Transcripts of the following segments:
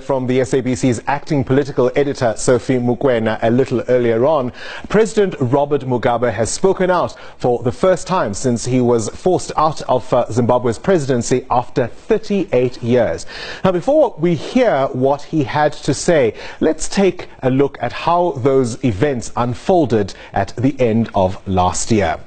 From the SABC's acting political editor, Sophie Mukwena, a little earlier on, President Robert Mugabe has spoken out for the first time since he was forced out of Zimbabwe's presidency after 38 years. Now, before we hear what he had to say, let's take a look at how those events unfolded at the end of last year.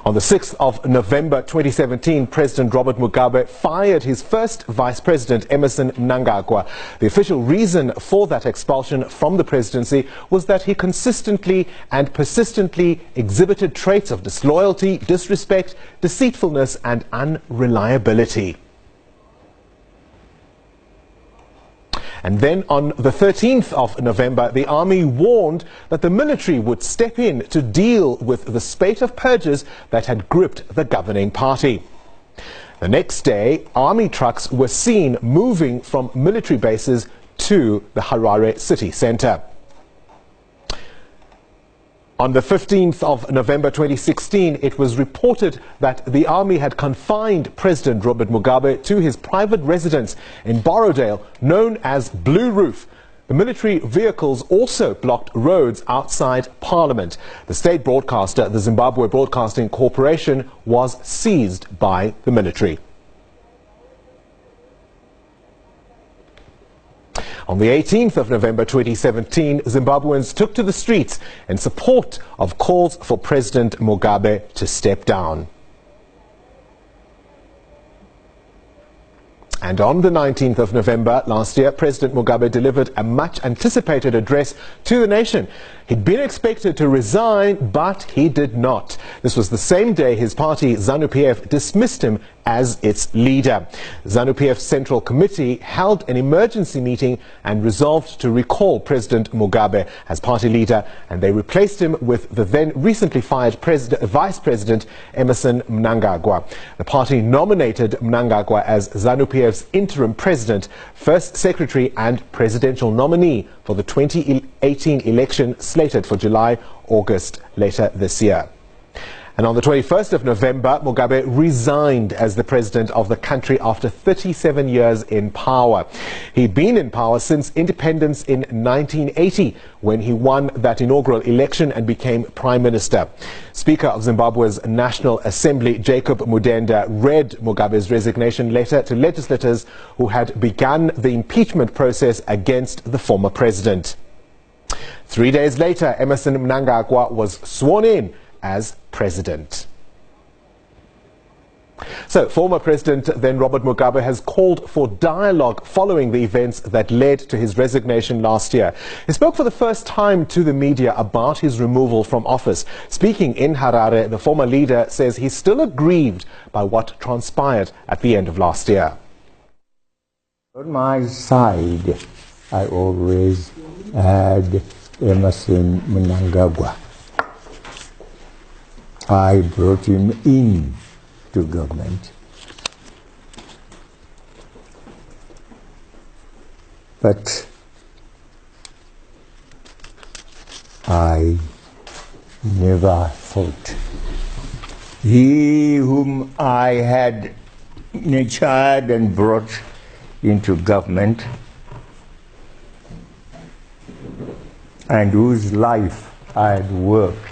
On the 6th of November 2017, President Robert Mugabe fired his first Vice President, Emmerson Mnangagwa. The official reason for that expulsion from the presidency was that he consistently and persistently exhibited traits of disloyalty, disrespect, deceitfulness and unreliability. And then on the 13th of November, the army warned that the military would step in to deal with the spate of purges that had gripped the governing party. The next day, army trucks were seen moving from military bases to the Harare city centre. On the 15th of November 2016, it was reported that the army had confined President Robert Mugabe to his private residence in Borrowdale, known as Blue Roof. The military vehicles also blocked roads outside Parliament. The state broadcaster, the Zimbabwe Broadcasting Corporation, was seized by the military. On the 18th of November 2017, Zimbabweans took to the streets in support of calls for President Mugabe to step down. And on the 19th of November last year, President Mugabe delivered a much-anticipated address to the nation. He'd been expected to resign, but he did not. This was the same day his party, ZANU-PF, dismissed him as its leader. ZANU-PF's Central Committee held an emergency meeting and resolved to recall President Mugabe as party leader, and they replaced him with the then recently fired Vice President Emmerson Mnangagwa. The party nominated Mnangagwa as ZANU-PF's interim president, first secretary and presidential nominee for the 2018 election slated for July-August later this year. And on the 21st of November, Mugabe resigned as the president of the country after 37 years in power. He'd been in power since independence in 1980, when he won that inaugural election and became prime minister. Speaker of Zimbabwe's National Assembly, Jacob Mudenda, read Mugabe's resignation letter to legislators who had begun the impeachment process against the former president. 3 days later, Emmerson Mnangagwa was sworn in as president. So, former President then Robert Mugabe has called for dialogue following the events that led to his resignation last year. He spoke for the first time to the media about his removal from office. Speaking in Harare, the former leader says he's still aggrieved by what transpired at the end of last year. On my side, I always had Emmerson Mnangagwa. I brought him in to government. But I never thought he whom I had nurtured and brought into government and whose life I had worked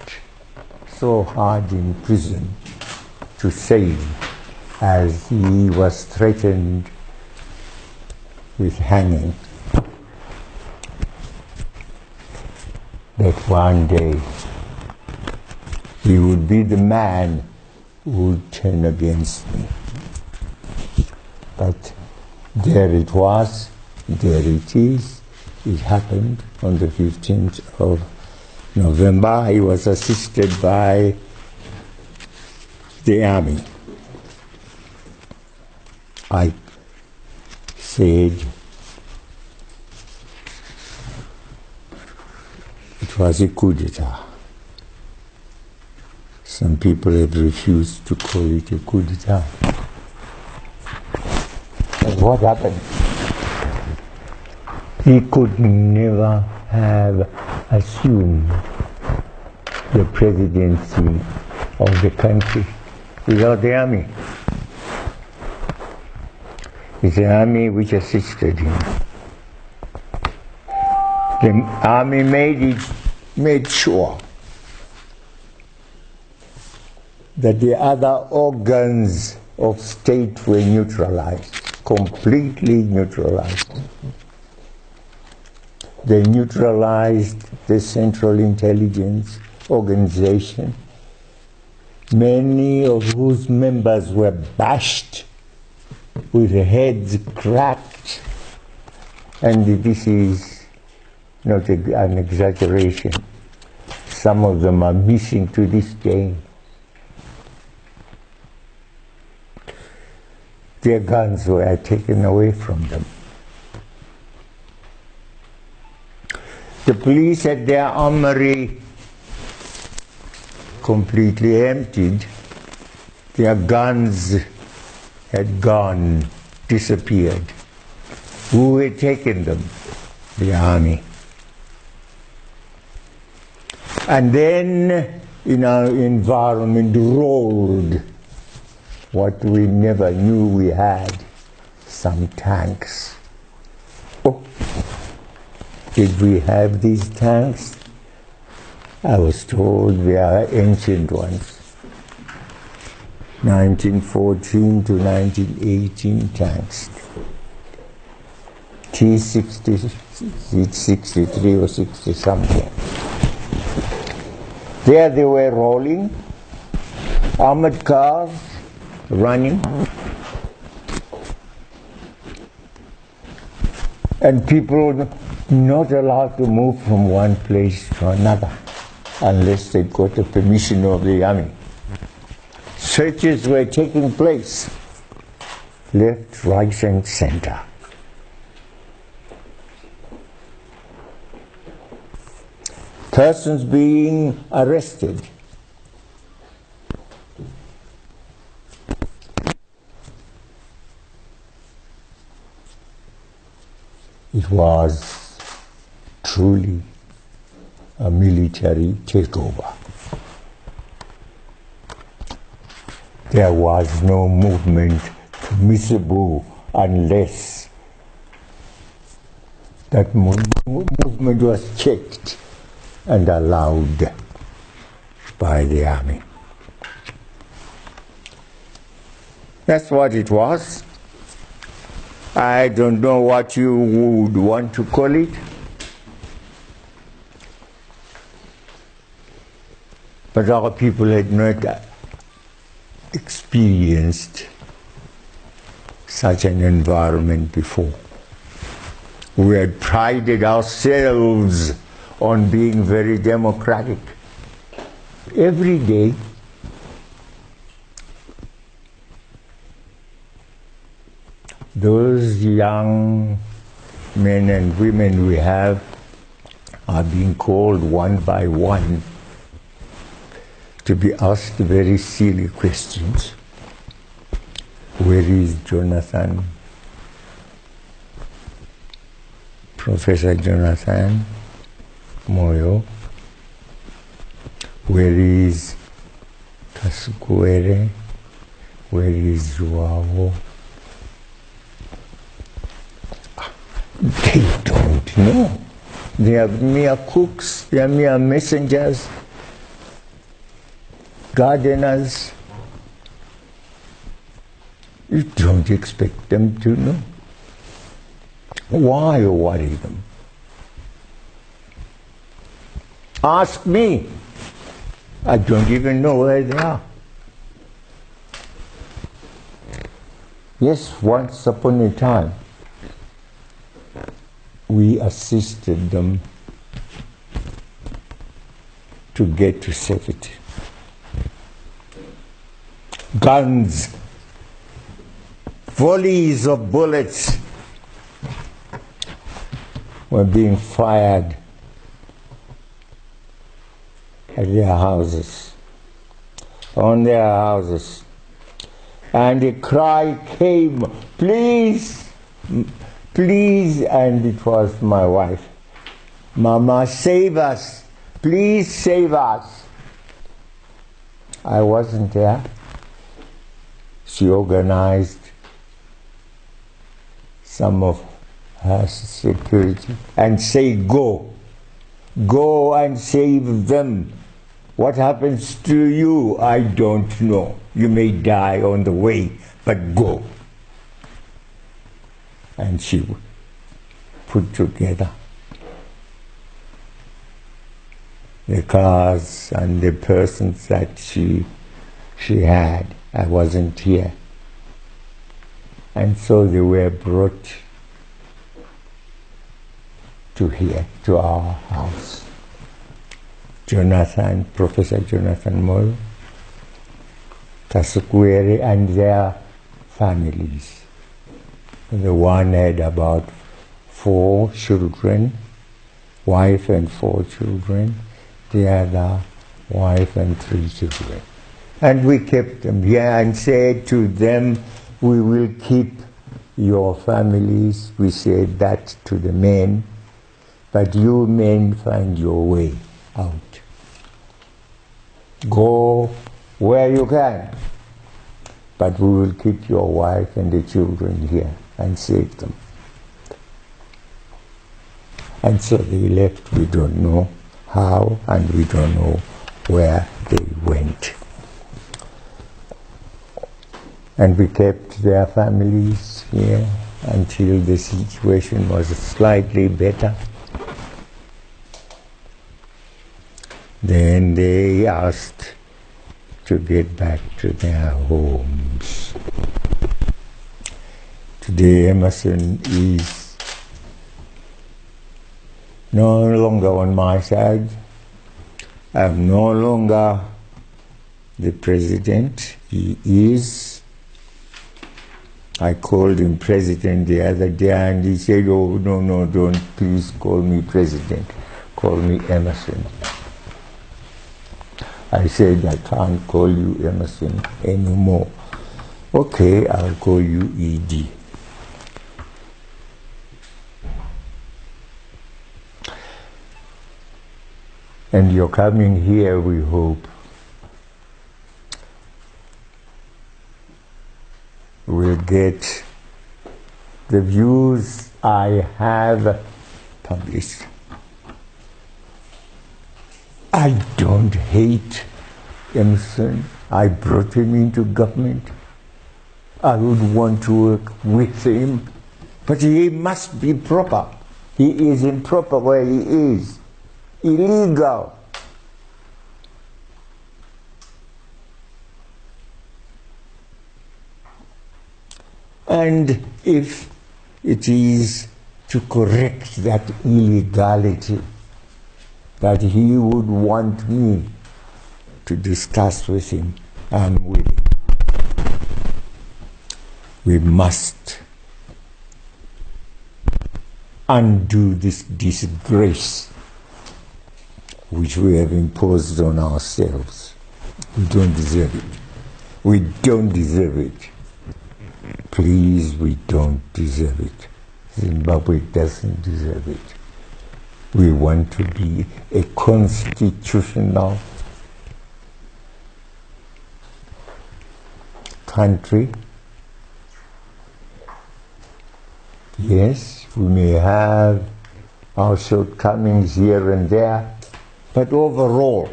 so hard in prison to save, as he was threatened with hanging, that one day he would be the man who would turn against me. But there it was, there it is. It happened on the 15th of November. He was assisted by the army. I said it was a coup d'etat. Some people have refused to call it a coup d'etat. And what happened? He could never have assumed the presidency of the country without the army. It's the army which assisted him. The army made sure that the other organs of state were neutralized, completely neutralized. They neutralized the Central Intelligence Organization, many of whose members were bashed with heads cracked, and this is not an exaggeration. Some of them are missing to this day. Their guns were taken away from them. The police had their armory completely emptied. Their guns had gone, disappeared. Who had taken them? The army. And then in our environment rolled what we never knew we had, some tanks. Oh, did we have these tanks? I was told they are ancient ones. 1914 to 1918 tanks. T-63 or 60 something. There they were rolling, armored cars running, and people not allowed to move from one place to another unless they got the permission of the army. Searches were taking place, left, right, and center. Persons being arrested. It was truly a military takeover. There was no movement permissible unless that movement was checked and allowed by the army. That's what it was. I don't know what you would want to call it. But our people had not experienced such an environment before. We had prided ourselves on being very democratic. Every day, those young men and women we have are being called one by one to be asked very silly questions. Where is Jonathan? Professor Jonathan Moyo? Where is Kasukwere? Where is Joao? They don't know. They are mere cooks, they are mere messengers, gardeners. You don't expect them to know. Why worry them? Ask me. I don't even know where they are. Yes, once upon a time, we assisted them to get to safety. Guns, volleys of bullets were being fired at their houses, on their houses. And the cry came, please, please, and it was my wife. Mama, save us, please save us. I wasn't there. She organized some of has security, and say, go. Go and save them. What happens to you, I don't know. You may die on the way, but go. And she put together the cars and the persons that she had. I wasn't here. And so they were brought to here, to our house. Professor Jonathan Moyo, Kasukwere and their families. The one had about 4 children, wife and 4 children, the other wife and 3 children. And we kept them here and said to them, we will keep your families. We said that to the men, but you men find your way out. Go where you can, but we will keep your wife and the children here and save them. And so they left. We don't know how, and we don't know where they went. And we kept their families here until the situation was slightly better. Then they asked to get back to their homes. Today Emerson is no longer on my side. I'm no longer the president. He is. I called him president the other day and he said, oh, no, don't please call me president. Call me Emerson. I said, I can't call you Emerson anymore. Okay, I'll call you ED. And you're coming here, we hope, will get the views I have published. I don't hate Emerson. I brought him into government. I would want to work with him, but he must be proper. He is improper where he is. Illegal. And if it is to correct that illegality that he would want me to discuss with him, I'm willing. We must undo this disgrace which we have imposed on ourselves. We don't deserve it. We don't deserve it. Please, we don't deserve it. Zimbabwe doesn't deserve it. We want to be a constitutional country. Yes, we may have our shortcomings here and there, but overall,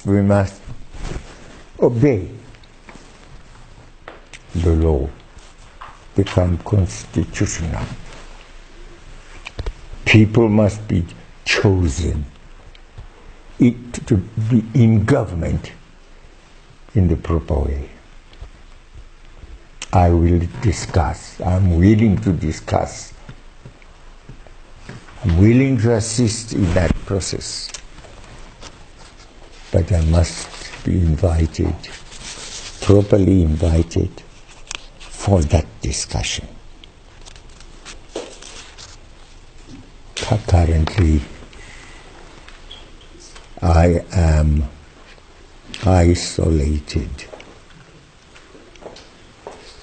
we must obey the law, become constitutional. People must be chosen to be in government in the proper way. I will discuss. I'm willing to discuss. I'm willing to assist in that process. But I must be invited, properly invited, for that discussion. Currently, I am isolated.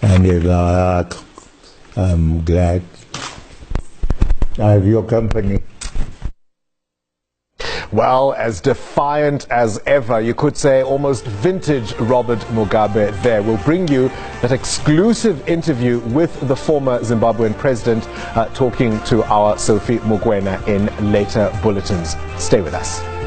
And I'm glad I have your company. Well, as defiant as ever, you could say almost vintage Robert Mugabe there. We'll bring you that exclusive interview with the former Zimbabwean president talking to our Sophie Mugwena in later bulletins. Stay with us.